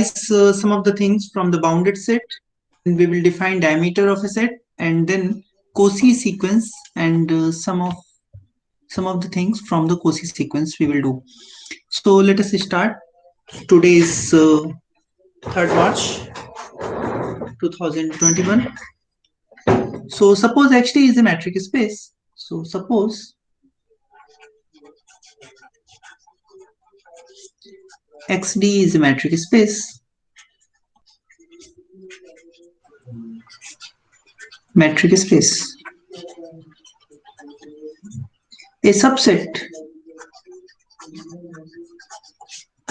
some of the things from the bounded set. We will define diameter of a set, and then Cauchy sequence, and some of the things from the Cauchy sequence we will do. So let us start. Today is 3rd March 2021. So suppose XD is a metric space. So suppose XD is a metric space. Metric space. A subset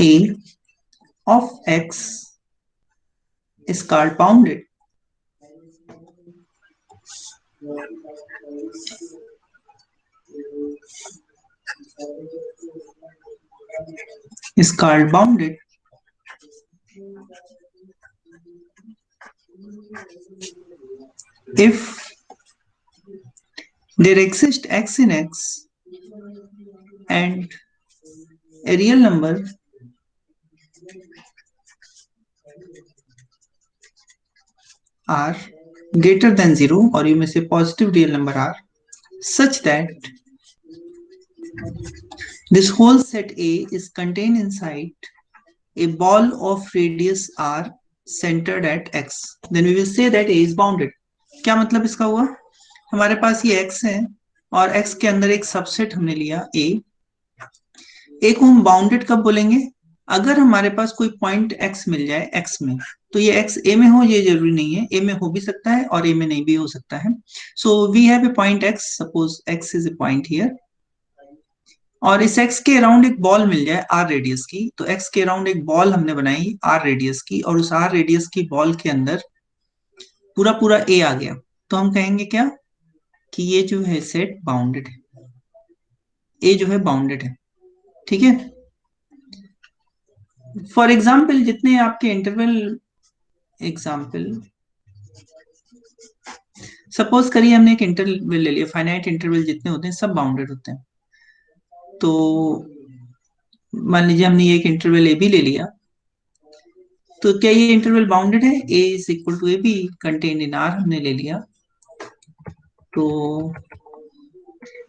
A of X is called bounded. Is called bounded if there exists X in X and a real number R greater than 0, or you may say positive real number R, such that this whole set A is contained inside a ball of radius R centered at X. Then we will say that A is bounded. क्या मतलब इसका हुआ? हमारे पास ये X है और X के अंदर एक सबसेट हमने लिया A. A को हम बाउंडेड कब बोलेंगे? अगर हमारे पास कोई पॉइंट X मिल जाए X में, तो ये X A में हो ये जरूरी नहीं है, A में हो भी सकता है और A में नहीं भी हो सकता है. So we have a point X, suppose X is a point here, और इस X के अराउंड एक बॉल मिल जाए R रेडियस की, तो X के अराउंड एक बॉल हमने बनाई R रेडियस की, और उस R रेडियस की बॉल के अंदर पूरा पूरा A आ गया, तो हम कहेंगे क्या कि ये जो है सेट बाउंडेड है, A जो है बाउंडेड है. ठीक है. फॉर एग्जाम्पल जितने आपके इंटरवल सपोज करिए हमने एक इंटरवल ले लिया, फाइनाइट इंटरवल जितने होते हैं सब बाउंडेड होते हैं. तो मान लीजिए हमने एक इंटरवल ए बी ले लिया, तो क्या ये इंटरवल बाउंडेड है? A is equal to A b contain in R हमने ले लिया, तो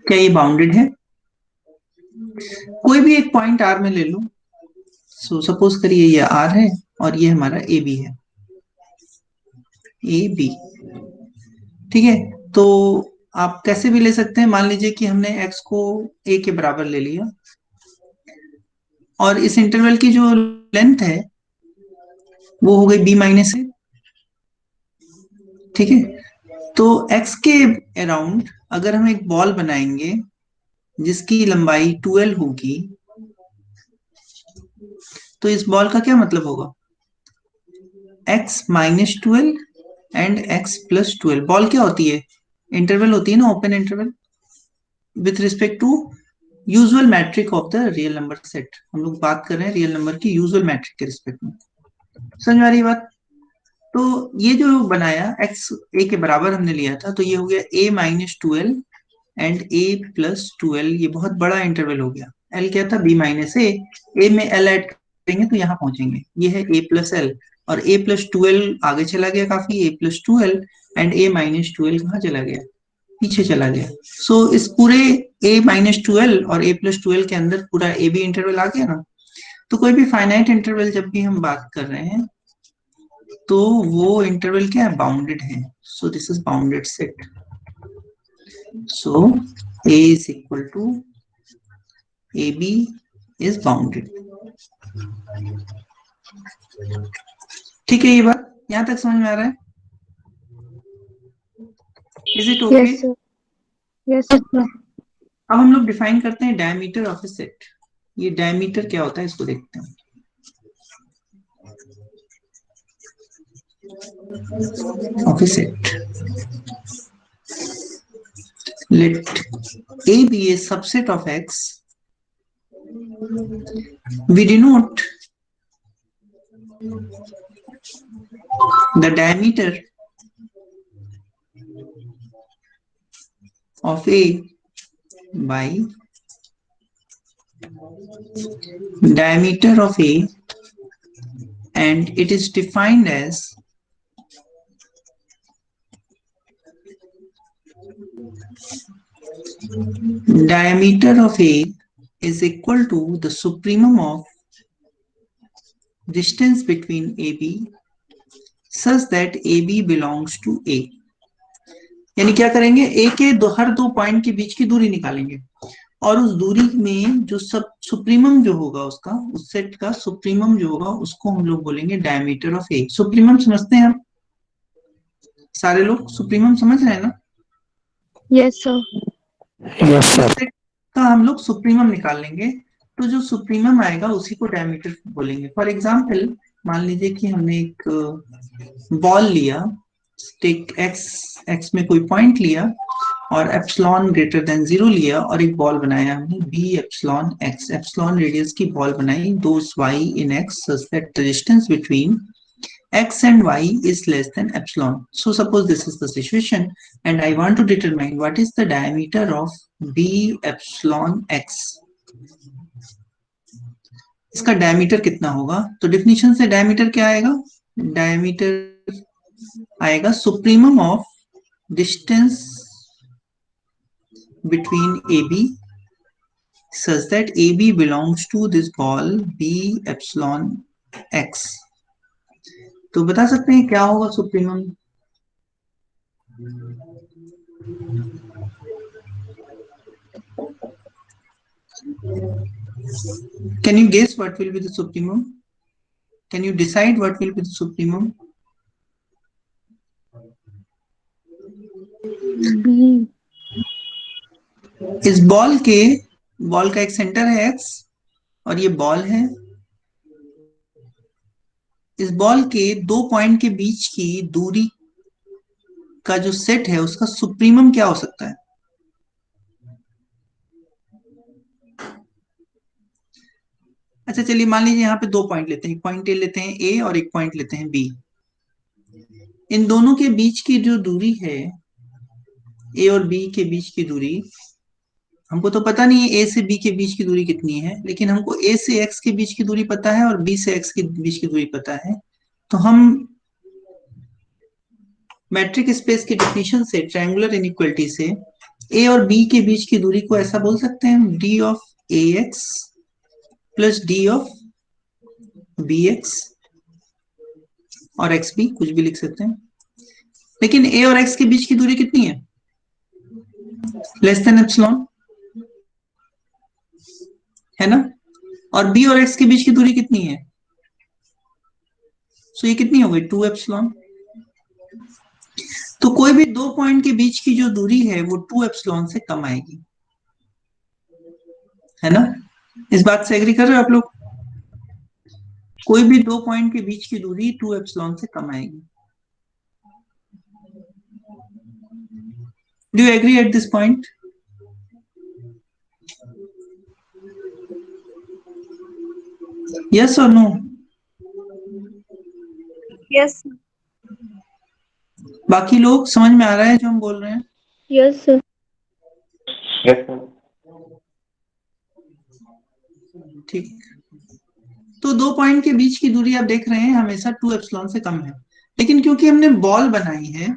क्या ये बाउंडेड है? कोई भी एक पॉइंट आर में ले लो. सो सपोज करिए ये आर है और ये हमारा ए बी है, ए बी. ठीक है. तो आप कैसे भी ले सकते हैं. मान लीजिए कि हमने x को a के बराबर ले लिया और इस इंटरवल की जो लेंथ है वो हो गई b माइनस ए. ठीक है. तो x के अराउंड अगर हम एक बॉल बनाएंगे जिसकी लंबाई 2l होगी, तो इस बॉल का क्या मतलब होगा? x minus 2l and x plus 2l. Ball क्या होती है? इंटरवल होती है ना, open interval with respect to usual metric of the real number set. हम लोग बात कर रहे हैं रियल नंबर की यूजुअल मैट्रिक के रिस्पेक्ट में. समझ में आ रही बात? तो ये जो बनाया x a के बराबर हमने लिया था, तो ये हो गया a minus 2l and a plus 2l. ये बहुत बड़ा इंटरवल हो गया. l क्या था? b माइनस a में l ऐड करेंगे तो यहाँ पहुंचेंगे. ये है a प्लस l, और a प्लस 2l आगे चला गया काफी, a plus 2l and a minus 2l कहाँ चला गया? पीछे चला गया. सो इस पूरे a माइनस 2l और a प्लस 2l के अंदर पूरा a b इंटरवल आ गया ना. तो कोई भी फाइनाइट इंटरवल जब भी हम बात कर रहे हैं तो वो इंटरवल क्या है? बाउंडेड है. So this is bounded set. So a is equal to A B is bounded. ठीक है. ये बात यहां तक समझ में आ रहा है? Is it okay? Yes sir. अब हम लोग डिफाइन करते हैं डायमीटर ऑफ ए सेट. ये डायमीटर क्या होता है इसको देखते हैं. Of A set, let A be a subset of X. We denote the diameter of A by diameter of A and it is defined as diameter of A is equal to the supremum of distance between AB such that AB belongs to A। यानी क्या करेंगे, ए के हर दो point के बीच की दूरी निकालेंगे और उस दूरी में जो सब सुप्रीमम जो होगा उसका, उस सेट का सुप्रीमम जो होगा उसको हम लोग बोलेंगे डायमीटर ऑफ ए। सुप्रीमम समझते हैं आप सारे लोग? सुप्रीमम समझ रहे हैं ना? Yes, sir. Yes sir. Set का हम लोग सुप्रीमम निकाल लेंगे, तो जो सुप्रीमम आएगा उसी को डायमीटर बोलेंगे। फॉर एग्जाम्पल मान लीजिए कि हमने एक बॉल लिया, टेक एक्स में कोई पॉइंट लिया और एप्सिलॉन ग्रेटर देन 0 लिया और एक बॉल बनाया हमने b epsilon x, epsilon radius की बॉल बनाई, those y in x such that the distance between x and y is less than epsilon. So suppose this is the situation and I want to determine what is the diameter of b epsilon x. इसका diameter कितना होगा? तो definition से diameter क्या आएगा? Diameter आएगा supremum of distance between AB such that AB belongs to this ball b epsilon x. तो बता सकते हैं क्या होगा supremum? Can you guess what will be the supremum? Can you decide what will be the supremum? B. इस ball का एक centre है x और ये बॉल है। इस बॉल के दो पॉइंट के बीच की दूरी का जो सेट है उसका सुप्रीमम क्या हो सकता है? अच्छा चलिए मान लीजिए यहाँ पे दो पॉइंट लेते हैं, एक पॉइंट लेते हैं ए और एक पॉइंट लेते हैं बी। इन दोनों के बीच की जो दूरी है, ए और बी के बीच की दूरी, हमको तो पता नहीं है ए से बी के बीच की दूरी कितनी है, लेकिन हमको ए से एक्स के बीच की दूरी पता है और बी से एक्स के बीच की दूरी पता है। तो हम मैट्रिक स्पेस की डेफिनेशन से, ट्रायंगुलर इनइक्वालिटी से ए और बी के बीच की दूरी को ऐसा बोल सकते हैं D of A X plus D of B X और एक्स बी, कुछ भी लिख सकते हैं। लेकिन ए और एक्स के बीच की दूरी कितनी है? लेस देन एप्सिलॉन, है ना? और बी और एक्स के बीच की दूरी कितनी है? सो ये कितनी हो गई? 2 एप्सिलॉन। तो कोई भी दो पॉइंट के बीच की जो दूरी है वो 2 एप्सिलॉन से कम आएगी, है ना? इस बात से एग्री कर रहे हो आप लोग? कोई भी दो पॉइंट के बीच की दूरी 2 एप्सिलॉन से कम आएगी। Do you agree at this point? Yes और नो? Yes. बाकी लोग समझ में आ रहा है जो हम बोल रहे हैं? Yes, sir. Yes sir. ठीक। तो दो पॉइंट के बीच की दूरी आप देख रहे हैं हमेशा 2 एप्सिलॉन से कम है, लेकिन क्योंकि हमने बॉल बनाई है,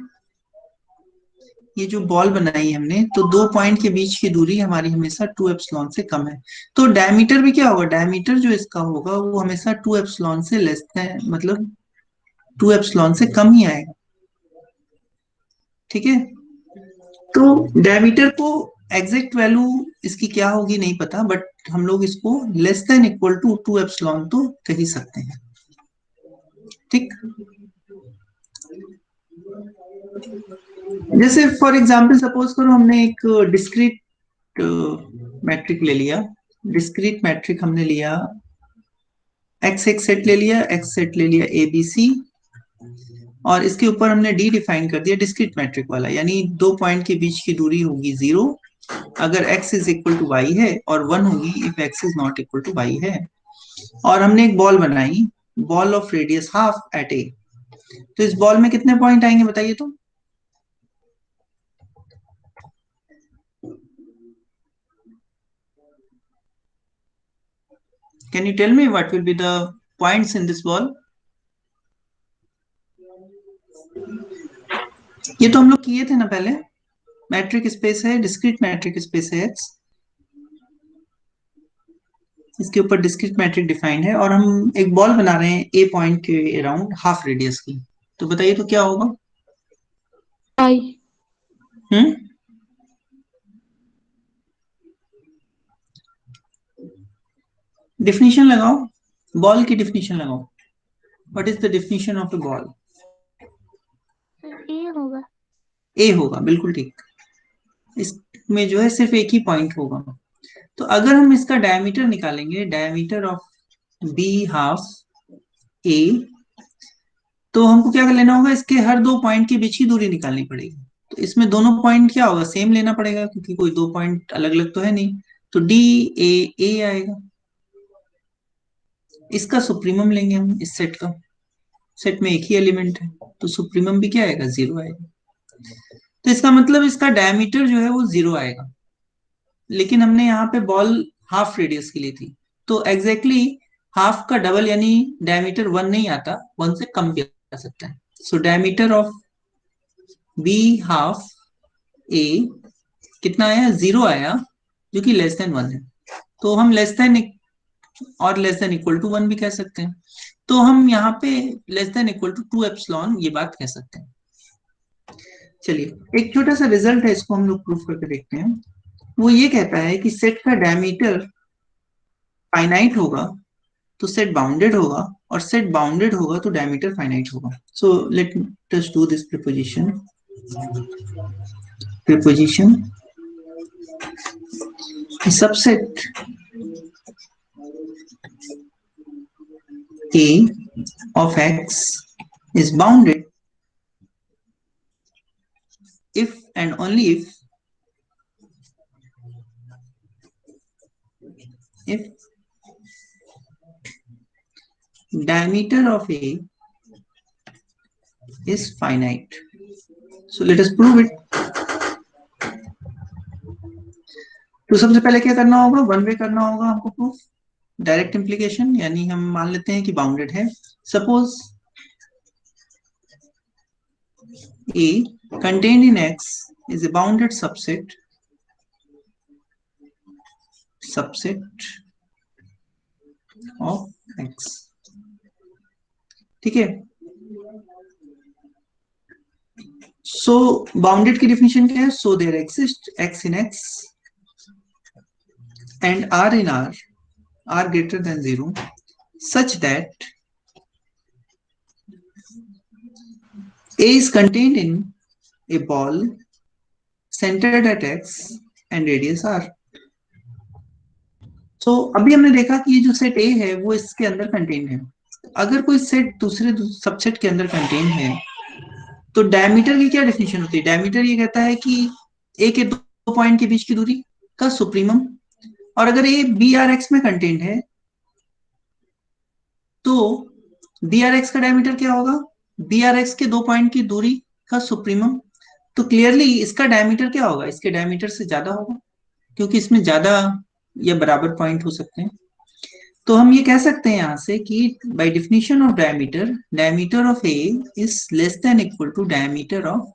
ये जो बॉल बनाई है हमने, तो दो पॉइंट के बीच की दूरी हमारी हमेशा 2 एप्सिलॉन से कम है। तो डायमीटर भी क्या होगा? डायमीटर जो इसका होगा वो हमेशा 2 एप्सिलॉन से लेस है, मतलब 2 एप्सिलॉन से कम ही आएगा। ठीक है? तो डायमीटर को एग्जैक्ट वैल्यू इसकी क्या होगी नहीं पता, बट हम लोग इसको less than equal to 2 epsilon तो कह ही सकते हैं। ठीक? जैसे फॉर एग्जांपल सपोज करो हमने एक डिस्क्रीट मैट्रिक ले लिया, डिस्क्रीट मैट्रिक हमने लिया, एक्स एक सेट ले लिया, एक्स सेट ले लिया ए बी सी, और इसके ऊपर हमने डी डिफाइन कर दिया डिस्क्रीट मैट्रिक वाला, यानी दो पॉइंट के बीच की दूरी होगी 0 अगर x is equal to y है, और 1 होगी if x is not equal to y है। और हमने एक बॉल बनाई, ball of radius half at a. तो इस बॉल में कितने पॉइंट आएंगे बताइए तो? Can you tell me what will be the points in this ball? ये तो हम लोग किए थे ना पहले, मैट्रिक स्पेस है, डिस्क्रीट मैट्रिक स्पेस है एक्स, इसके ऊपर डिस्क्रीट मैट्रिक डिफाइंड है, और हम एक बॉल बना रहे हैं ए पॉइंट के अराउंड हाफ रेडियस की। तो बताइए तो क्या होगा? I. हम्म डिफिनीशन लगाओ, बॉल की डिफिनीशन लगाओ। What is the definition of A ball? A होगा। ए होगा, बिल्कुल ठीक। इसमें जो है सिर्फ एक ही पॉइंट होगा। तो अगर हम इसका डायमीटर निकालेंगे, डायमीटर ऑफ बी हाफ ए, तो हमको क्या कर लेना होगा, इसके हर दो पॉइंट के बीच की दूरी निकालनी पड़ेगी। तो इसमें दोनों पॉइंट क्या होगा, सेम लेना पड़ेगा, क्योंकि कोई दो पॉइंट अलग अलग तो है नहीं। तो डी ए आएगा। इसका सुप्रीमम लेंगे हम इस सेट का, सेट में एक ही एलिमेंट है, तो सुप्रीमम भी क्या आएगा, 0 आएगा। तो इसका मतलब इसका डायमीटर जो है वो 0 आएगा। लेकिन हमने यहाँ पे बॉल हाफ रेडियस की ली थी, तो एग्जैक्टली हाफ का डबल यानी डायमीटर 1 नहीं आता, 1 से कम भी आ सकता है। So diameter of b half a कितना आया, 0 आया, जो कि लेस देन 1 है। तो हम लेस देन और लेस देन इक्वल टू 1 भी कह सकते हैं। तो हम यहाँ पे less than equal to 2 epsilon ये बात कह सकते हैं। चलिए एक छोटा सा रिजल्ट है, इसको हम लोग प्रूफ करके देखते हैं। वो ये कहता है कि सेट का डायमीटर फाइनाइट होगा तो सेट बाउंडेड होगा, और सेट बाउंडेड होगा तो डायमीटर फाइनाइट होगा। So let us do this preposition. Preposition subset A of X is bounded if and only if diameter of A is finite. So let us prove it. तो सबसे पहले क्या करना होगा, one way करना होगा हमको प्रूफ, डायरेक्ट इंप्लीकेशन, यानी हम मान लेते हैं कि बाउंडेड है। Suppose A contained in X is a bounded subset of X, ठीक है। सो बाउंडेड की डिफिनेशन क्या है, so there exist X in X and R in R greater than 0 such that A is contained in a ball centered at X and radius R. So अभी हमने देखा कि ये जो सेट A है वो इसके अंदर कंटेन है। अगर कोई सेट दूसरे सबसेट के अंदर कंटेन है तो डायमीटर की क्या डेफिनेशन होती है, डायमीटर ये कहता है कि ए के दो पॉइंट के बीच की दूरी का सुप्रीमम, और अगर ए बी आर एक्स में कंटेंट है तो बी आर एक्स का डायमीटर क्या होगा, बी आर एक्स के दो पॉइंट की दूरी का सुप्रीमम। तो क्लियरली इसका डायमीटर क्या होगा, इसके डायमीटर से ज्यादा होगा, क्योंकि इसमें ज्यादा या बराबर पॉइंट हो सकते हैं। तो हम ये कह सकते हैं यहां से कि by definition of diameter, diameter of A is less than equal to diameter of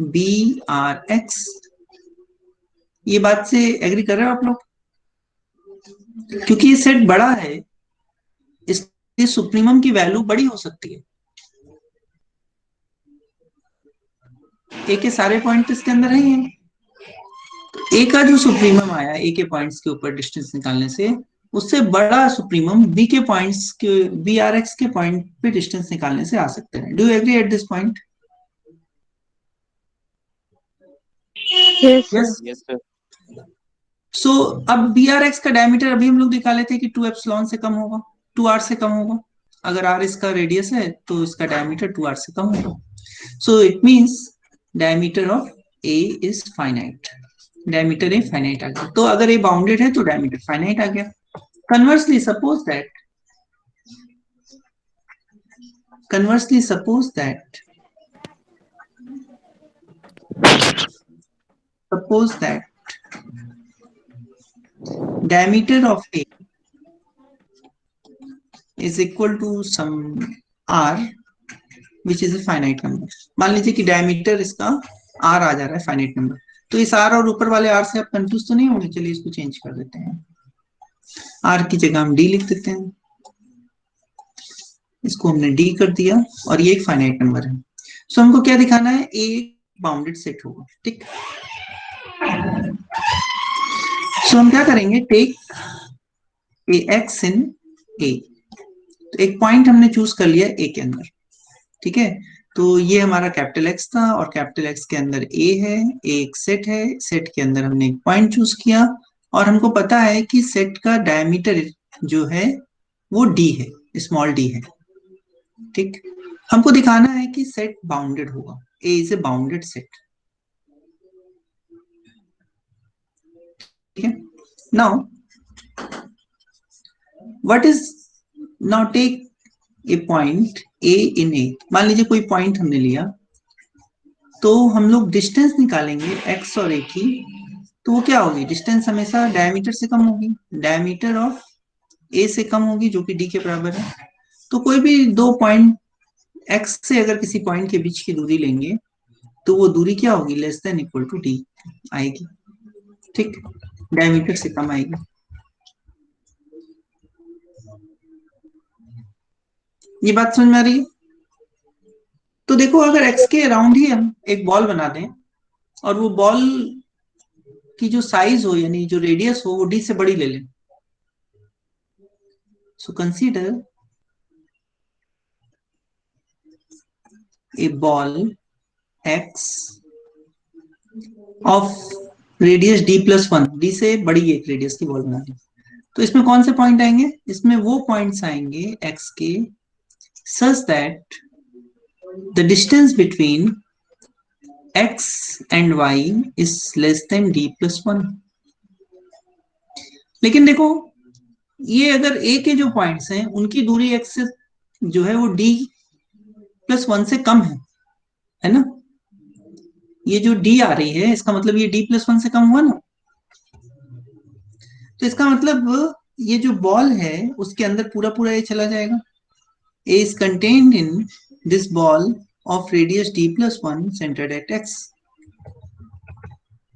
B R X. ये बात से एग्री कर रहे हो आप लोग? क्योंकि ये सेट बड़ा है, इसलिए सुप्रीमम की वैल्यू बड़ी हो सकती है। ए के सारे पॉइंट इसके अंदर ही हैं, तो ए का जो सुप्रीमम आया ए के पॉइंट्स के ऊपर डिस्टेंस निकालने से, उससे बड़ा सुप्रीमम बी के पॉइंट्स के, बी आर एक्स के पॉइंट पे डिस्टेंस निकालने से आ सकते हैं। Do you agree at this point? Yes, sir. Yes. Yes, sir. So अब बी आर एक्स का डायमीटर अभी हम लोग निकाले थे कि 2 एप्सिलॉन से कम होगा, 2r से कम होगा। अगर r इसका रेडियस है तो इसका डायमीटर 2r से कम होगा। So it means diameter of a is finite, diameter a finite आ गया। तो अगर ए बाउंडेड है तो डायमीटर फाइनाइट आ गया। Conversely suppose that diameter of A is equal to some R which is a finite number. मान लीजिए कि डायमीटर इसका आर आ जा रहा है, फाइनाइट नंबर, तो इस आर और ऊपर वाले आर से आप कंफ्यूज तो नहीं होंगे। चलिए इसको चेंज कर देते हैं, आर की जगह हम डी लिख देते हैं, इसको हमने डी कर दिया, और ये एक फाइनाइट नंबर है। सो हमको क्या दिखाना है, ए बाउंडेड सेट होगा, ठीक। सो हम क्या करेंगे, टेक ए एक्स इन ए, तो एक पॉइंट हमने चूज कर लिया ए के अंदर, ठीक है। तो ये हमारा कैपिटल एक्स था, और कैपिटल एक्स के अंदर ए है, ए एक सेट है, सेट के अंदर हमने एक पॉइंट चूज किया, और हमको पता है कि सेट का डायमीटर जो है वो डी है, स्मॉल डी है, ठीक। हमको दिखाना है कि सेट बाउंडेड होगा, a is a bounded set, ठीक है। Now what is, now take a point a in a, मान लीजिए कोई पॉइंट हमने लिया, तो हम लोग डिस्टेंस निकालेंगे एक्स और ए की, तो वो क्या होगी, डिस्टेंस हमेशा डायमीटर से कम होगी, डायमीटर ऑफ ए से कम होगी, जो कि डी के बराबर है। तो कोई भी दो पॉइंट एक्स से अगर किसी पॉइंट के बीच की दूरी लेंगे, तो वो दूरी क्या होगी, less than equal to D आएगी, ठीक, डायमीटर से कम आएगी। ये बात समझ में आ रही है? तो देखो, अगर एक्स के अराउंड ही हम एक बॉल बना दें, और वो बॉल की जो साइज हो, यानी जो रेडियस हो, वो डी से बड़ी ले लें, so consider a ball x of radius D plus one, D से बड़ी एक रेडियस की बॉल बना ली, तो इसमें कौन से पॉइंट आएंगे, इसमें वो पॉइंट्स आएंगे एक्स के such that the distance between x and y is less than d plus 1। लेकिन देखो, ये अगर a के जो पॉइंट्स हैं उनकी दूरी x से जो है वो d प्लस 1 से कम है ना, ये जो d आ रही है इसका मतलब ये d प्लस 1 से कम हुआ ना, तो इसका मतलब ये जो बॉल है उसके अंदर पूरा पूरा ये चला जाएगा, a is contained in this ball of radius d plus 1 centered at x।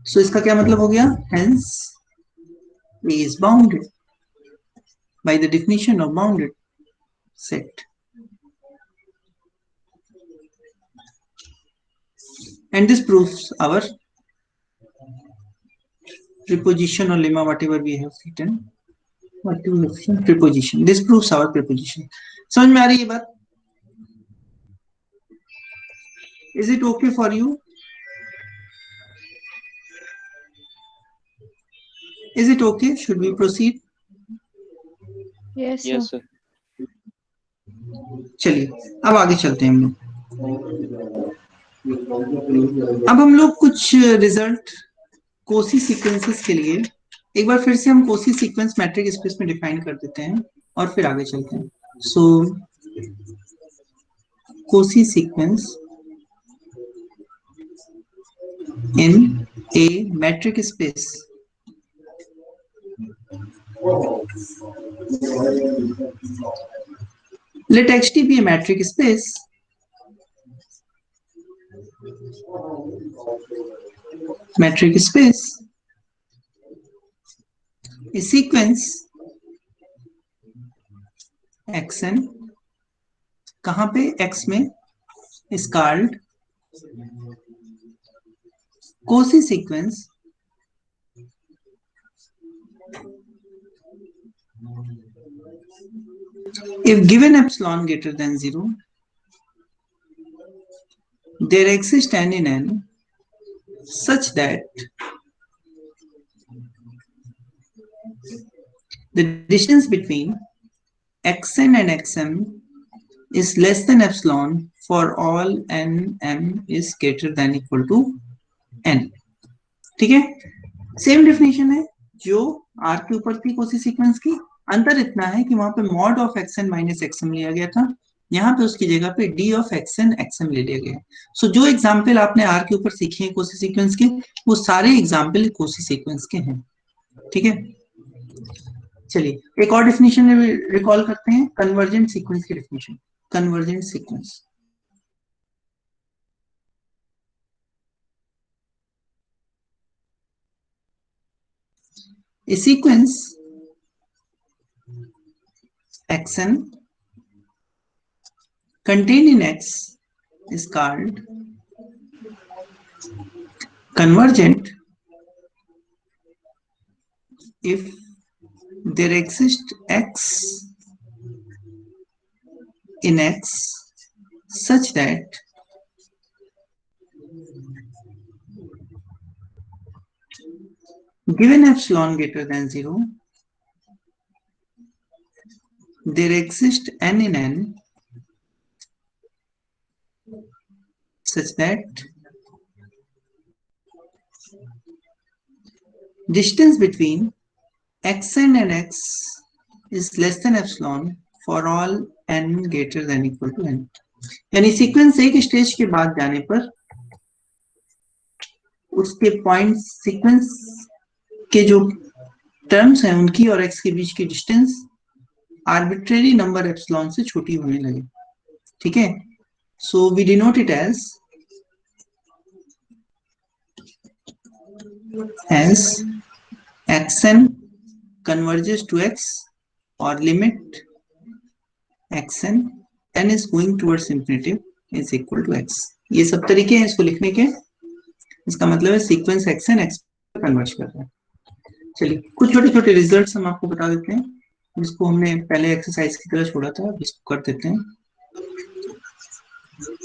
so इसका क्या मतलब हो गया, hence a is bounded by the definition of bounded set, and this proves our preposition or lemma, whatever we have written, preposition, this proves our preposition। समझ में आ रही है बात? Is it okay for you? Is it okay? Should we proceed? Yes, Yes, sir. sir. चलिए अब आगे चलते हैं हम लोग। अब हम लोग कुछ रिजल्ट कोसी सीक्वेंसेस के लिए एक बार फिर से हम कोसी सीक्वेंस मैट्रिक स्पेस में डिफाइन कर देते हैं, और फिर आगे चलते हैं। So Cauchy sequence in a metric space, let xt be a metric space a sequence xn, कहां पे, x में, is called Cauchy sequence if given epsilon greater than 0, there exists n in n such that the distance between xn and xm is less than epsilon for all n m is greater than equal to n। ठीक है, same definition है जो are के ऊपर थी Kosi sequence की, अंतर इतना है कि वहां पे mod of X N minus XM लिया गया था, यहाँ पे उसकी जगह पे डी ऑफ एक्सएन एक्सएम ले लिया गया। सो जो एग्जाम्पल आपने आर के ऊपर सीखे हैं कोसी सीक्वेंस के, वो सारे एग्जाम्पल कोसी सीक्वेंस के हैं, ठीक है। चलिए एक और डेफिनेशन रिकॉल करते हैं, कन्वर्जेंट सीक्वेंस की definition. Convergent sequence, A sequence xn contained in X is called convergent if there exists X in X such that given epsilon greater than 0, there exists n in n such that distance between xn and x is less than epsilon for all n greater than equal to n. यानी sequence एक stage के बाद जाने पर उसके point sequence के जो terms हैं उनकी और x के बीच की डिस्टेंस आर्बिट्रेरी नंबर एप्सिलॉन से छोटी होने लगे. ठीक है, so we denote it as xn converges to x or limit xn n is going towards infinitive is equal to x. ये सब तरीके हैं इसको लिखने के. इसका मतलब है सीक्वेंस xn x कन्वर्ज कर रहा है. चलिए कुछ छोटे छोटे रिजल्ट्स हम आपको बता देते हैं जिसको हमने पहले एक्सरसाइज की तरह छोड़ा था. इसको कर देते हैं.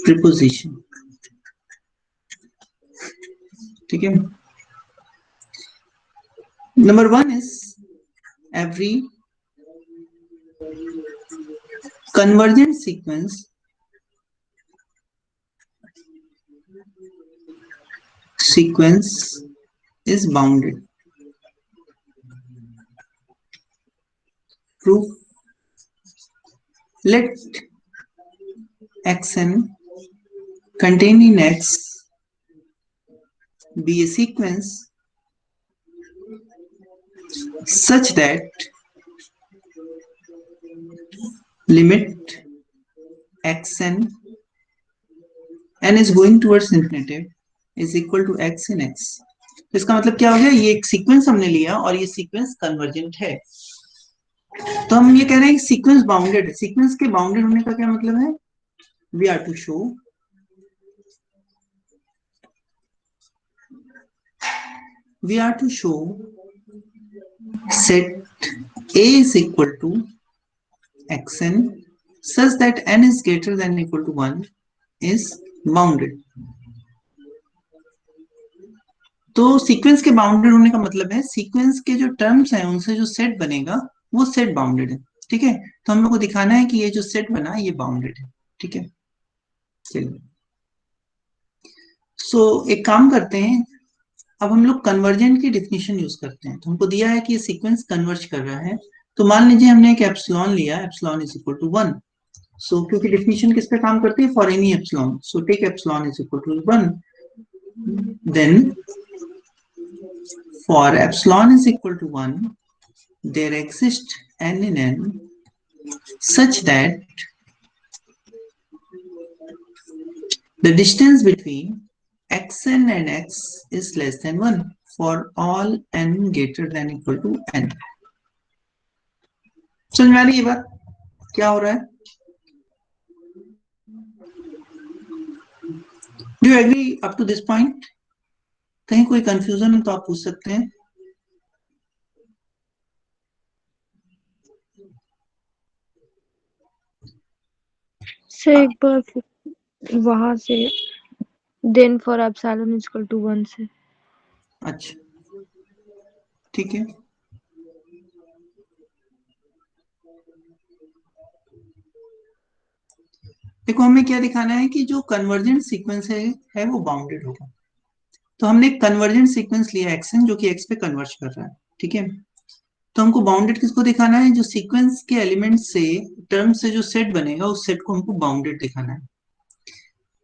प्रीपोजिशन, ठीक है. Number 1 is every convergent sequence is bounded. Proof: let xn containing x be a sequence such that limit xn n is going towards infinitive is equal to x in x. तो इसका मतलब क्या हो गया, ये एक सीक्वेंस हमने लिया और ये सीक्वेंस कन्वर्जेंट है. तो हम ये कह रहे हैं कि सीक्वेंस बाउंडेड है. सीक्वेंस के बाउंडेड होने का क्या मतलब है, we are to show set A is equal to xn such that n is greater than equal to 1 is bounded. तो सीक्वेंस के बाउंडेड होने का मतलब है सीक्वेंस के जो टर्म्स हैं उनसे जो सेट बनेगा वो सेट बाउंडेड है. ठीक है, तो हम लोग को दिखाना है कि ये जो सेट बना ये बाउंडेड है. ठीक है, चलिए सो एक काम करते हैं. अब हम लोग कन्वर्जेंट की डेफिनेशन यूज करते हैं. तो हमको दिया है कि ये सीक्वेंस कन्वर्ज कर रहा है. तो मान लीजिए हमने एक एप्सिलॉन लिया, epsilon is equal to 1. So क्योंकि डेफिनेशन किस पे काम करती है, for any epsilon. So take epsilon is equal to 1, then for epsilon is equal to 1 there exist n in n such that the distance between xn and x is less than 1 for all n greater than equal to n. समझ में आ रही है ये बात, क्या हो रहा है? Do you agree up to this point? कहीं कोई कंफ्यूजन हो तो आप पूछ सकते हैं. सर एक बार वहां से then for epsilon is equal to 1 से. अच्छा ठीक है, देखो हमें क्या दिखाना है कि जो कन्वर्जेंट सीक्वेंस है वो बाउंडेड होगा. तो हमने कन्वर्जेंट सीक्वेंस लिया xn जो कि x पे कन्वर्ज कर रहा है. ठीक है, तो हमको बाउंडेड किसको दिखाना है, जो सीक्वेंस के एलिमेंट से टर्म से जो सेट बनेगा उस सेट को हमको बाउंडेड दिखाना है.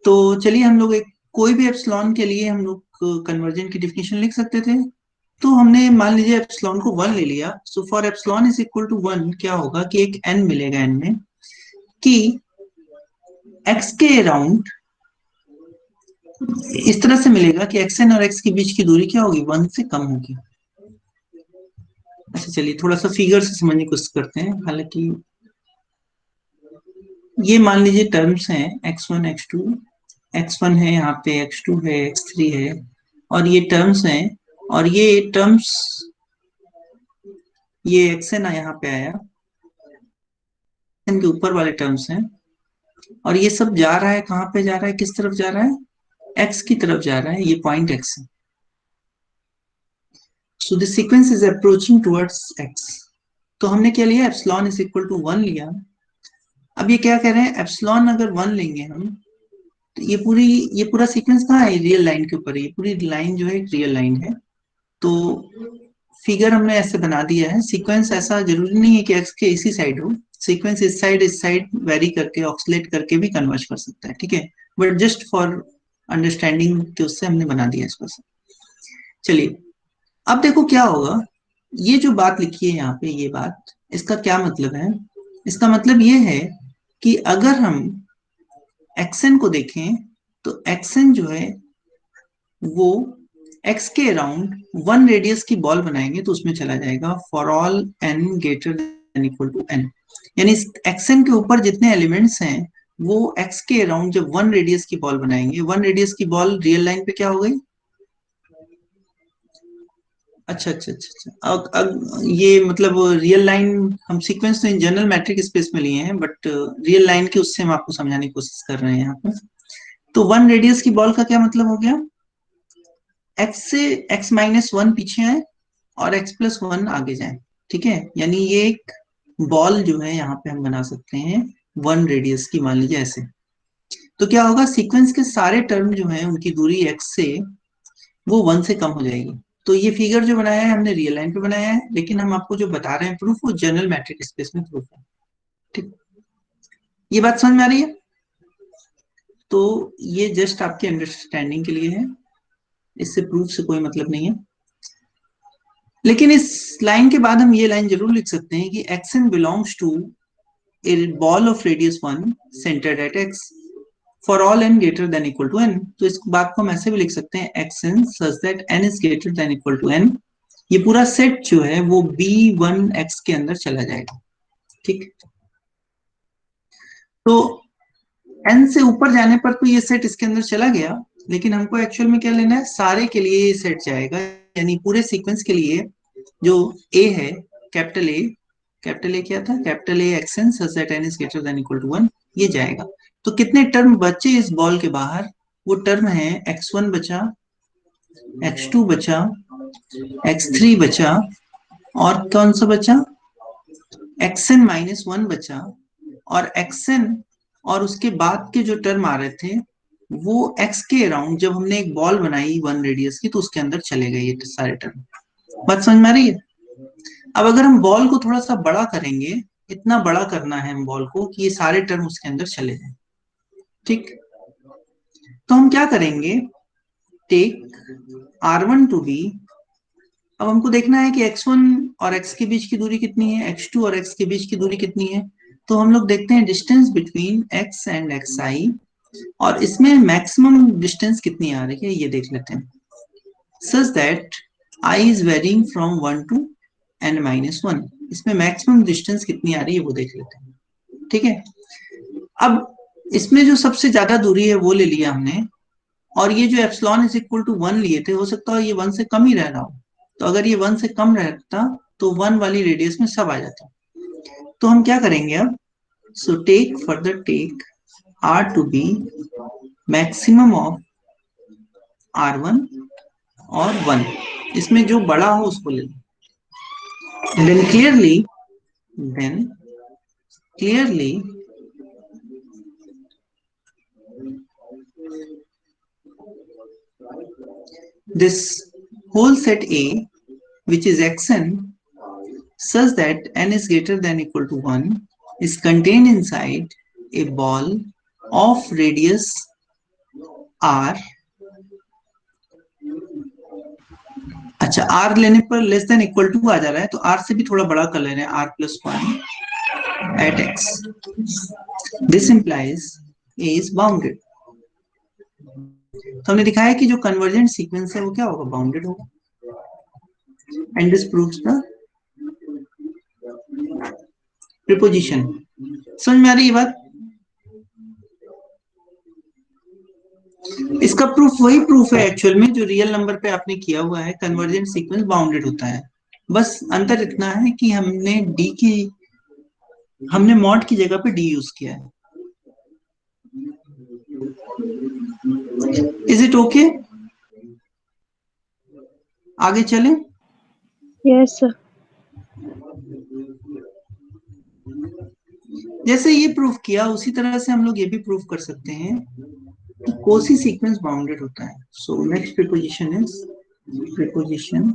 तो चलिए हम लोग एक कोई भी एप्सिलॉन के लिए हम लोग कन्वर्जेंट की डेफिनेशन लिख सकते थे. तो हमने मान लीजिए एप्सिलॉन को 1 ले लिया. So for epsilon is equal to 1 क्या होगा कि एक n मिलेगा n में कि x के अराउंड इस तरह से मिलेगा कि xn और x के बीच की दूरी क्या होगी, 1 से कम होगी. अच्छा चलिए थोड़ा सा फिगर से समझने की कोशिश करते हैं। हालांकि ये मान लीजिए टर्म्स हैं x1 x2, x1 है यहाँ पे, x2 है, x3 है, और ये टर्म्स हैं, और ये टर्म्स, ये xn यहाँ पे आया, के ऊपर वाले टर्म्स हैं, और ये सब जा रहा है कहाँ पे जा रहा है, किस तरफ जा रहा है, x की तरफ जा रहा है, ये पॉइंट x है। So this sequence is approaching towards x। तो हमने क्या लिया, एप्सिलॉन इज इक्वल टू 1 लिया। अब ये क्या कह रहे हैं, एप्सिलॉन अगर 1 लेंगे हम, तो ये पूरा सीक्वेंस कहाँ है, रियल लाइन के ऊपर है, ये पूरी लाइन जो है एक रियल लाइन है। तो फिगर हमने ऐसे बना दिया है। सीक्वेंस ऐसा जरूरी नहीं है कि एक्स के इसी साइड हो, सीक्वेंस इस साइड वेरी करके ऑक्सीलेट करके भी कन्वर्ज कर सकता है, ठीक है, बट जस्ट फॉर अंडरस्टैंडिंग के उससे हमने बना दिया इसको। चलिए अब देखो क्या होगा, ये जो बात लिखी है यहाँ पे, ये बात, इसका क्या मतलब है, इसका मतलब ये है कि अगर हम एक्सन को देखें तो एक्सन जो है वो एक्स के अराउंड 1 रेडियस की बॉल बनाएंगे तो उसमें चला जाएगा for all N greater than equal to N. यानी एक्सन के ऊपर जितने एलिमेंट्स हैं वो एक्स के अराउंड जब 1 रेडियस की बॉल बनाएंगे, 1 रेडियस की बॉल रियल लाइन पे क्या हो गई, अच्छा अच्छा अच्छा अच्छा, अब ये मतलब रियल लाइन, हम सीक्वेंस तो इन जनरल मैट्रिक स्पेस में लिए हैं, बट रियल लाइन के उससे हम आपको समझाने की कोशिश कर रहे हैं यहाँ पर। तो 1 रेडियस की बॉल का क्या मतलब हो गया, x से x-1 पीछे आए और x+1 आगे जाए, ठीक है, यानी ये एक बॉल जो है यहाँ पे हम बना सकते हैं 1 रेडियस की, मान लीजिए ऐसे। तो क्या होगा, सीक्वेंस के सारे टर्म जो हैं उनकी दूरी x से वो 1 से कम हो जाएगी। तो ये फिगर जो बनाया है हमने रियल लाइन पे बनाया है, लेकिन हम आपको जो बता रहे हैं प्रूफ वो जनरल मैट्रिक स्पेस में प्रूफ है, ठीक, ये बात समझ में आ रही है। तो ये जस्ट आपके अंडरस्टैंडिंग के लिए है, इससे प्रूफ से कोई मतलब नहीं है। लेकिन इस लाइन के बाद हम ये लाइन जरूर लिख सकते हैं कि xn belongs to A ball of radius 1 centered at x for all n greater than equal to n। तो इस बात को हम ऐसे भी लिख सकते हैं xn such that n is greater than equal to n। ये पूरा सेट जो है वो b1x के अंदर चला जाएगा, ठीक। तो n से ऊपर जाने पर तो ये सेट इसके अंदर चला गया, लेकिन हमको एक्चुअल में क्या लेना है, सारे के लिए ये सेट जाएगा, यानी पूरे सीक्वेंस के लिए जो a है, कैपिटल ए क्या था, capital A x n such that n is greater than equal to 1, ये जाएगा। तो कितने टर्म बचे इस बॉल के बाहर, वो टर्म है x1 बचा, x2 बचा, x3 बचा, और कौन सा बचा, xn-1 बचा, और xn और उसके बाद के जो टर्म आ रहे थे वो x के अराउंड जब हमने एक बॉल बनाई 1 रेडियस की तो उसके अंदर चले गए ये सारे टर्म। बात समझ में आ रही है। अब अगर हम बॉल को थोड़ा सा बड़ा करेंगे, इतना बड़ा करना है हम बॉल को कि ये सारे टर्म उसके अंदर चले जाएं, ठीक। तो हम क्या करेंगे, टेक r1 टू बी, अब हमको देखना है कि x1 और x के बीच की दूरी कितनी है, x2 और x के बीच की दूरी कितनी है। तो हम लोग देखते हैं distance between x and xi, और इसमें मैक्सिमम डिस्टेंस कितनी आ रही है ये देख लेते हैं, such that i is varying from 1 to n-1, इसमें मैक्सिमम डिस्टेंस कितनी आ रही है वो देख लेते हैं, ठीक है। अब इसमें जो सबसे ज्यादा दूरी है वो ले लिया हमने, और ये जो एप्सिलॉन इज इक्वल टू 1 लिए थे, हो सकता है ये 1 से कम ही रह रहा हो, तो अगर ये 1 से कम रहता तो 1 वाली रेडियस में सब आ जाता। तो हम क्या करेंगे अब, so take further take r to be maximum of r1 और 1, इसमें जो बड़ा हो उसको ले लो। then clearly this whole set A which is xn such that n is greater than equal to 1 is contained inside a ball of radius r। अच्छा, r लेने पर लेस देन इक्वल टू आ जा रहा है, तो r से भी थोड़ा बड़ा कर ले रहे हैं, r+1 at x, this implies A is bounded। तो हमने दिखाया कि जो कन्वर्जेंट सीक्वेंस है वो क्या होगा, बाउंडेड होगा, and this proves the preposition. समझ में आ रही है बात? इसका प्रूफ वही प्रूफ है एक्चुअल में जो रियल नंबर पे आपने किया हुआ है, कन्वर्जेंट सीक्वेंस बाउंडेड होता है। बस अंतर इतना है कि हमने मॉड की जगह पे डी यूज किया है। Is it okay? आगे चलें? Yes sir. जैसे ये प्रूफ किया उसी तरह से हम लोग ये भी प्रूफ कर सकते हैं कि कोसी सीक्वेंस बाउंडेड होता है। So next preposition is preposition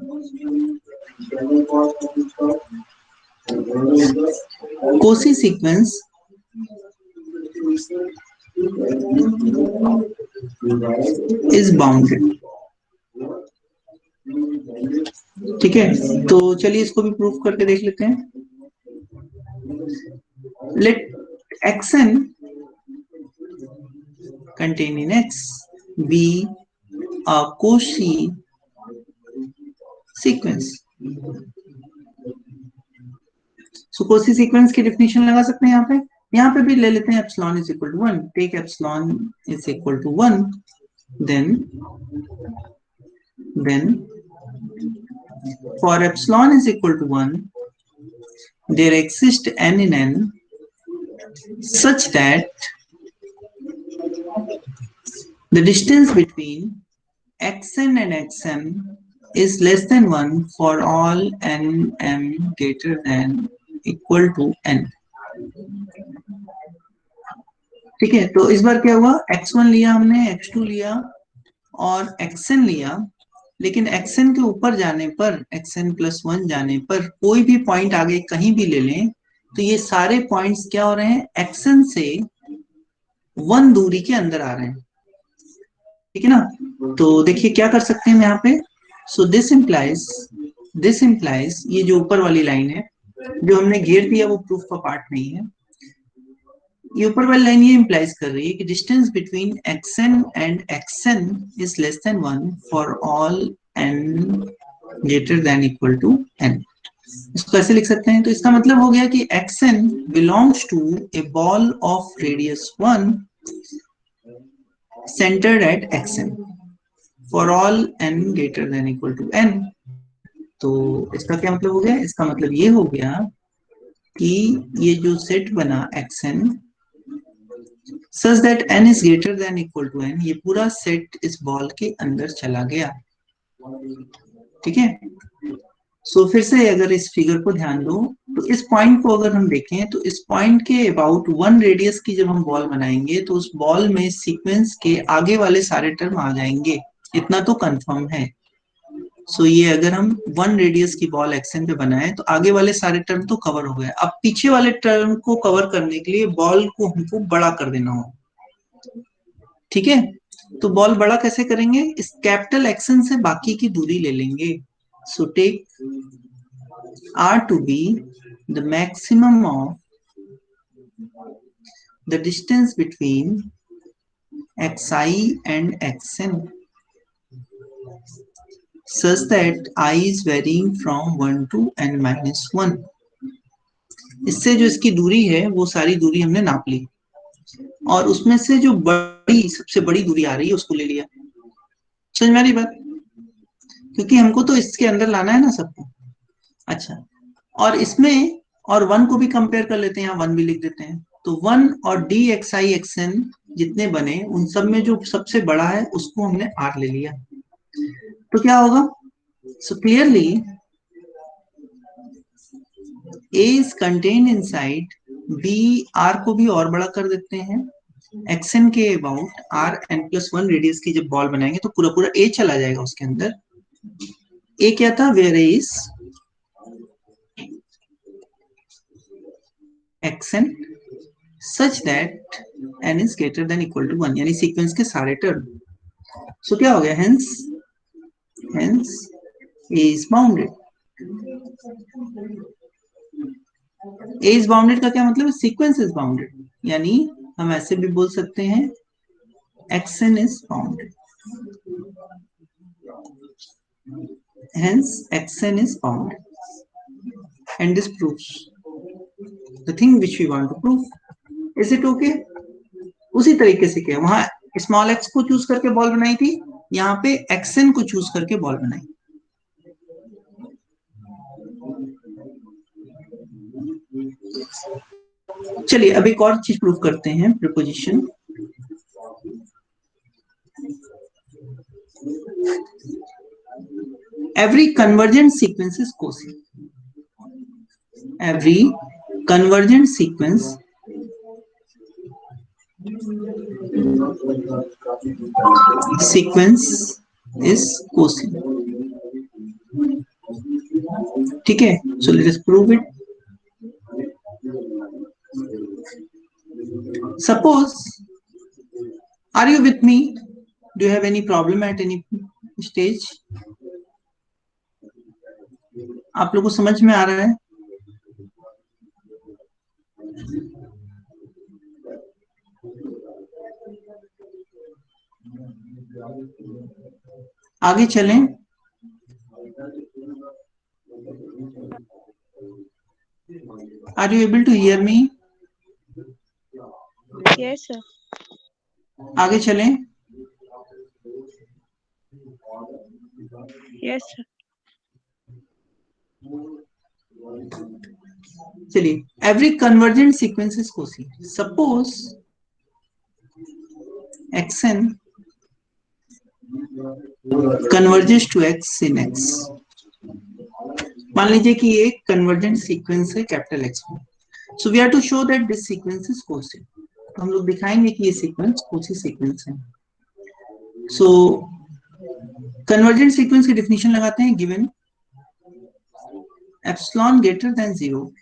Kosi sequence is bounded. ठीक है, तो चलिए इसको भी प्रूफ करके देख लेते हैं। Let xn contain in x be a Cauchy sequence। So Cauchy sequence की definition लगा सकते हैं यहाँ पे भी ले लेते हैं epsilon is equal to 1। take epsilon is equal to 1, then for epsilon is equal to 1 there exists n in n such that the distance between xn and xm is less than 1 for all n m greater than equal to n। ठीक है, तो इस बार क्या हुआ, x1 लिया हमने, x2 लिया और xn लिया, लेकिन xn के ऊपर जाने पर, xn+1 जाने पर कोई भी पॉइंट आगे कहीं भी ले लें तो ये सारे पॉइंट्स क्या हो रहे हैं, xn से 1 दूरी के अंदर आ रहे हैं। ठीक है ना, तो देखिए क्या कर सकते हैं हम यहाँ पे। सो दिस इंप्लाइज ये जो ऊपर वाली लाइन है जो हमने घेर दिया वो प्रूफ का पार्ट नहीं है। ये ऊपर वाली लाइन ये इंप्लाइज कर रही है कि distance between xn and xn is less then 1 for all n greater than equal to n। इसको ऐसे लिख सकते हैं, तो इसका मतलब हो गया कि xn belongs to a ball of radius 1 centered at xn for all n greater than equal to n। तो इसका क्या मतलब हो गया, इसका मतलब ये हो गया कि ये जो सेट बना xn such that n is greater than equal to n, ये पूरा सेट इस बॉल के अंदर चला गया। ठीक है, सो फिर से अगर इस फिगर को ध्यान दो तो इस पॉइंट को अगर हम देखें तो इस पॉइंट के अबाउट 1 रेडियस की जब हम बॉल बनाएंगे तो उस बॉल में सीक्वेंस के आगे वाले सारे टर्म आ जाएंगे, इतना तो कंफर्म है। सो ये अगर हम 1 रेडियस की बॉल एक्सन पे बनाए तो आगे वाले सारे टर्म तो कवर हो गए। अब पीछे वाले टर्म को कवर करने के लिए बॉल को हमको बड़ा कर देना हो। ठीक है, तो बॉल बड़ा कैसे करेंगे, इस कैपिटल एक्सन से बाकी की दूरी ले लेंगे। So take r to be the maximum of the distance between xi and xn such that I is varying from 1 to n minus 1। इससे जो इसकी दूरी है वो सारी दूरी हमने नाप ली और उसमें से जो सबसे बड़ी दूरी आ रही है उसको ले लिया। समझ में आ रही बात, क्योंकि हमको तो इसके अंदर लाना है ना सबको। अच्छा, और इसमें और 1 को भी कंपेयर कर लेते हैं, यहाँ 1 भी लिख देते हैं। तो 1 और डी एक्स आई एक्स एन जितने बने उन सब में जो सबसे बड़ा है उसको हमने r ले लिया। तो क्या होगा, so clearly a is contained inside b, r को भी और बड़ा कर देते हैं, xn के अबाउट rn+1 रेडियस की जब बॉल बनाएंगे तो पूरा पूरा a चला जाएगा उसके अंदर। a क्या था, where is xn such that n is greater than equal to 1, यानी सीक्वेंस के सारे टर्म। सो क्या हो गया, hence a is bounded। a is bounded का क्या मतलब, सीक्वेंस इज बाउंडेड, यानी हम ऐसे भी बोल सकते हैं xn is bounded, hence xn is bounded and this proves the thing which we want to prove. Is it okay? उसी तरीके से क्या वहां स्मॉल x को चूज करके बॉल बनाई थी, यहाँ पे xn को चूज करके बॉल बनाई. चलिए अब एक और चीज प्रूव करते हैं, preposition. Every convergent sequence is cosine. Every convergent sequence is cosine. ठीक है, so let us prove it. Suppose, are you with me? Do you have any problem at any stage? आप लोगों को समझ में आ रहा है? आगे चलें. Are you able to hear me? Yes, sir. आगे चलें. Yes, sir. चलिए, every convergent sequence is cosine. Suppose xn converges to x in x. मान लीजिए कि ये एक convergent sequence है कैपिटल x में. So we have to show that this sequence is cosine. तो हम लोग दिखाएंगे कि ये sequence cosine sequence है. So convergent sequence की definition लगाते हैं. Given epsilon greater than 0,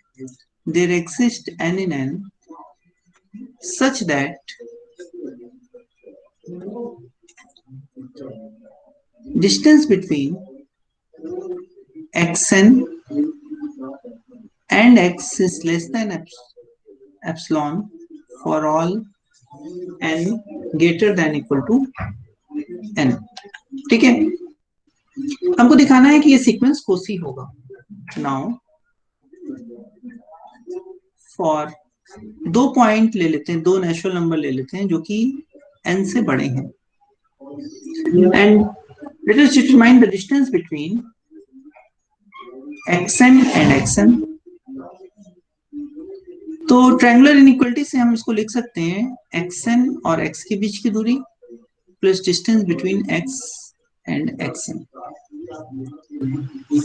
there exists n in n such that distance between xn and x is less than epsilon for all n greater than equal to n. ठीक है, हमको दिखाना है कि ये सीक्वेंस कोसी होगा. नाउ फॉर दो point ले लेते हैं, दो नेचुरल नंबर ले लेते हैं जो कि n से बड़े हैं, and let us determine the distance between xn and xm. तो ट्रायंगुलर इनइक्वालिटी से हम इसको लिख सकते हैं xn और x के बीच की दूरी plus distance between x and xm.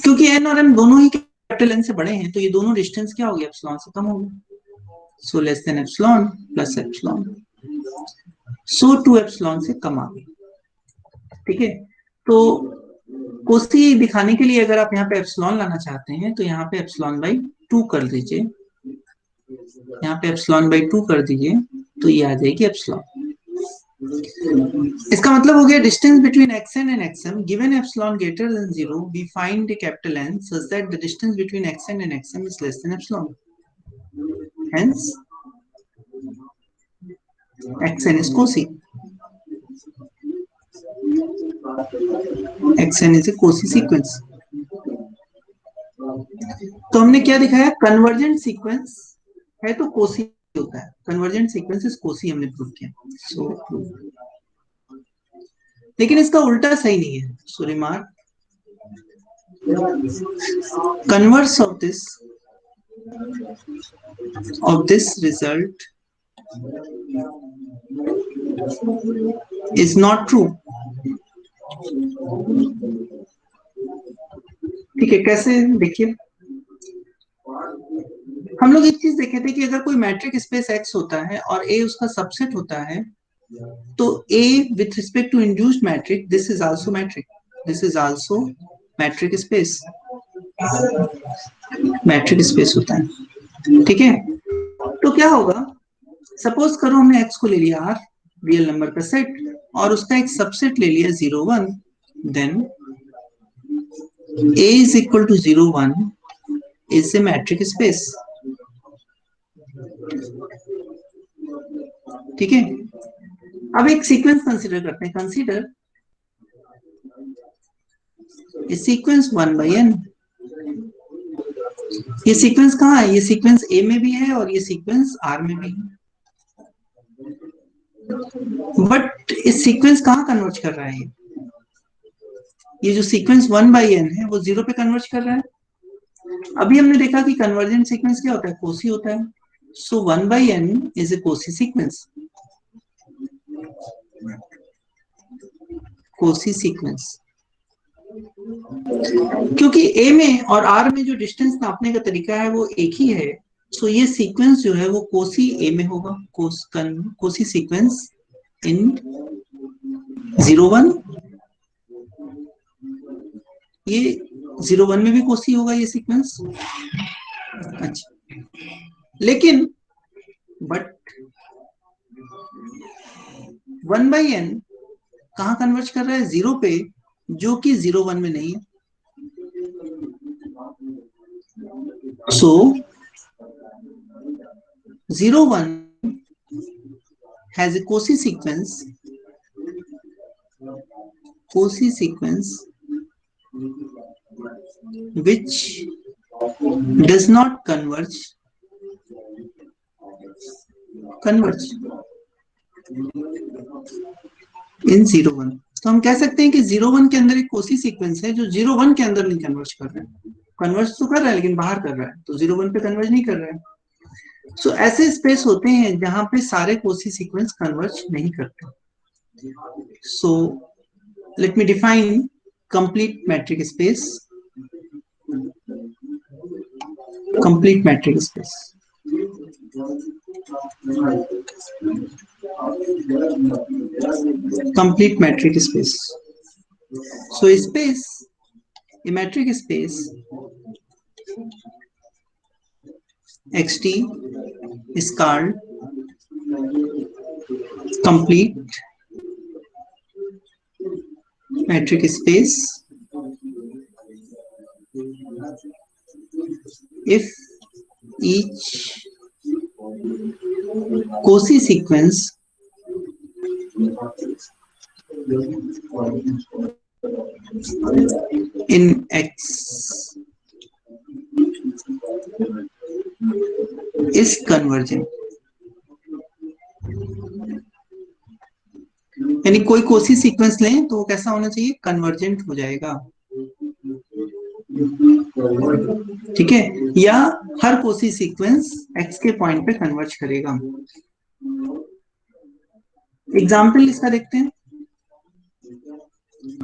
क्योंकि n और m दोनों ही कैपिटल n से बड़े हैं तो ये दोनों डिस्टेंस क्या हो गया, एप्सिलॉन से कम होगा. So less than epsilon plus epsilon, so 2 epsilon से कम आ गई. ठीक है, तो कोसी दिखाने के लिए अगर आप यहाँ पे एप्सिलॉन लाना चाहते हैं तो यहाँ पे एप्सिलॉन बाई 2 कर दीजिए, यहाँ पे एप्सिलॉन बाई 2 कर दीजिए, तो ये आ जाएगी एप्सिलॉन. इसका मतलब हो गया distance between xn and xm given epsilon greater than 0 we find the capital N such that the distance between xn and xm is less than epsilon. Hence xn is cosine. xn is a cosine sequence. तो हमने क्या दिखाया, convergent sequence है तो कोसी होता है. Convergent sequence is Kosi हमने prove किया. सो लेकिन इसका उल्टा सही नहीं है. So remark, converse of this result is not true. ठीक है, कैसे देखिए, हम लोग एक चीज देखे थे कि अगर कोई मैट्रिक स्पेस X होता है और A उसका सबसेट होता है तो A with respect to induced matrix, this is also matrix, this is also matrix space, matric space होता है. ठीक है, तो क्या होगा, सपोज करो हमने x को ले लिया R, रियल नंबर का सेट, और उसका एक सबसेट ले लिया 0 1, then A is equal to 0 1 is a metric space. ठीक है, अब एक सीक्वेंस कंसीडर करते हैं. Consider a sequence 1 by n. ये सीक्वेंस कहाँ है? ये सीक्वेंस ए में भी है और ये सीक्वेंस आर में भी है, बट इस सीक्वेंस कहाँ कन्वर्ज कर रहा है? ये जो सीक्वेंस 1/n है वो 0 पे कन्वर्ज कर रहा है। अभी हमने देखा कि कन्वर्जेंट सीक्वेंस क्या होता है? कोसी होता है। सो 1/n is a Kosi sequence. Kosi sequence, क्योंकि ए में और आर में जो डिस्टेंस नापने का तरीका है वो एक ही है, सो ये सीक्वेंस जो है वो कोसी ए में होगा। कोसी सीक्वेंस इन 0/1, ये 0/1 में भी कोसी होगा ये सीक्वेंस। अच्छा, लेकिन बट 1/n कहाँ कन्वर्ज कर रहा है? 0 पे, जो कि 0/1 में नहीं है। सो 0/1 has a Cauchy sequence which does not converge in 0/1। तो हम कह सकते हैं कि 0/1 के अंदर एक कोसी सीक्वेंस है जो 0/1 के अंदर नहीं कन्वर्ज कर रहा है। कन्वर्ज तो कर रहा है लेकिन बाहर कर रहा है, तो 0/1 पे कन्वर्ज नहीं कर रहा है। सो ऐसे स्पेस होते हैं जहां पे सारे कोसी सीक्वेंस कन्वर्ज नहीं करते। So let me define complete metric space। complete metric space, complete metric space। So space, a metric space xt is called complete metric space if each Cauchy sequence in X is convergent। यानी कोई Kosi sequence लें तो वो कैसा होना चाहिए? Convergent हो जाएगा, ठीक है, या हर कोसी सीक्वेंस x के पॉइंट पे कन्वर्ज करेगा। एग्जाम्पल इसका देखते हैं।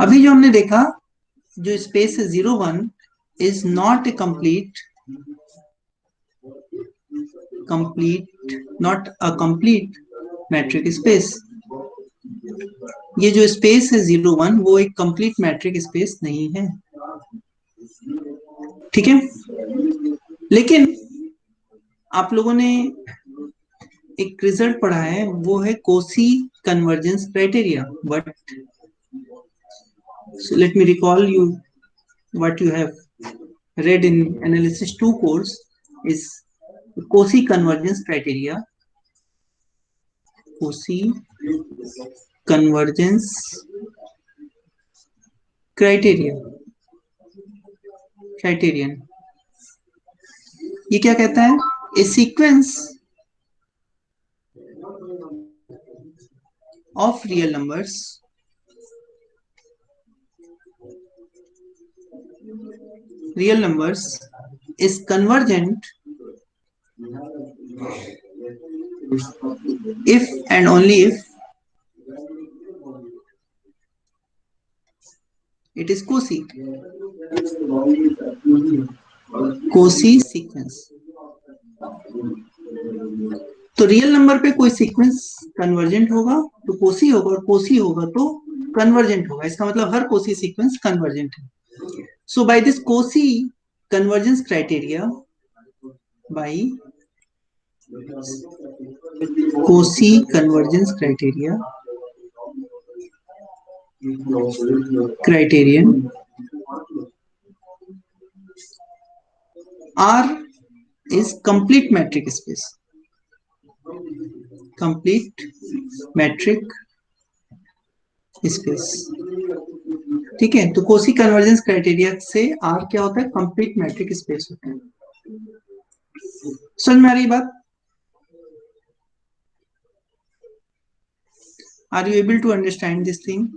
अभी जो हमने देखा, जो स्पेस है 0/1 is not a not a complete matric space. ये जो स्पेस है 0/1 वो एक कंप्लीट मैट्रिक स्पेस नहीं है, ठीक है। लेकिन आप लोगों ने एक रिजल्ट पढ़ा है, वो है Kosi convergence criteria. But let me recall you what you have read in analysis 2 course is Cauchy convergence criteria। Cauchy convergence criterion ये क्या कहता है? A sequence of real numbers is convergent if and only if it is Cauchy sequence। तो real number पे कोई sequence convergent होगा तो कोसी होगा, और कोसी होगा तो कन्वर्जेंट होगा। इसका मतलब हर कोसी सीक्वेंस कन्वर्जेंट है। So by this Cauchy convergence criteria, criterion, R is complete metric space। ठीक है, तो Cauchy कन्वर्जेंस क्राइटेरिया से R क्या होता है? कंप्लीट मैट्रिक स्पेस होता है। समझ में आ रही बात? Are you able to understand this thing?